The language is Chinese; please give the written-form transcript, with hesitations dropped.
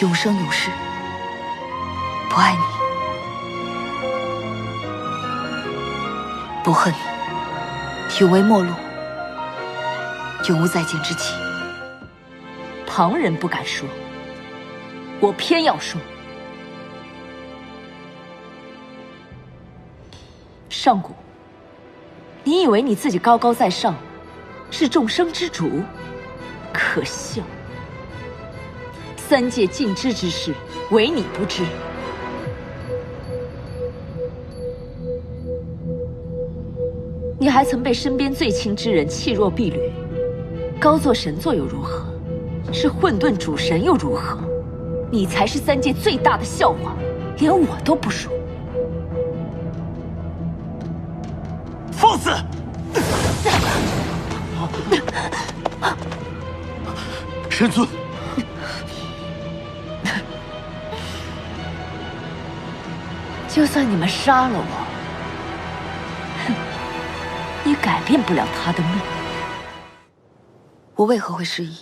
永生永世不爱你，不恨你，永为陌路，永无再见之期。旁人不敢说，我偏要说。上古，你以为你自己高高在上，是众生之主？可笑！三界尽知之事，唯你不知。你还曾被身边最亲之人弃若敝履，高坐神座又如何？是混沌主神又如何？你才是三界最大的笑话，连我都不如。放肆！神尊，就算你们杀了我，哼，也改变不了他的命。我为何会失忆？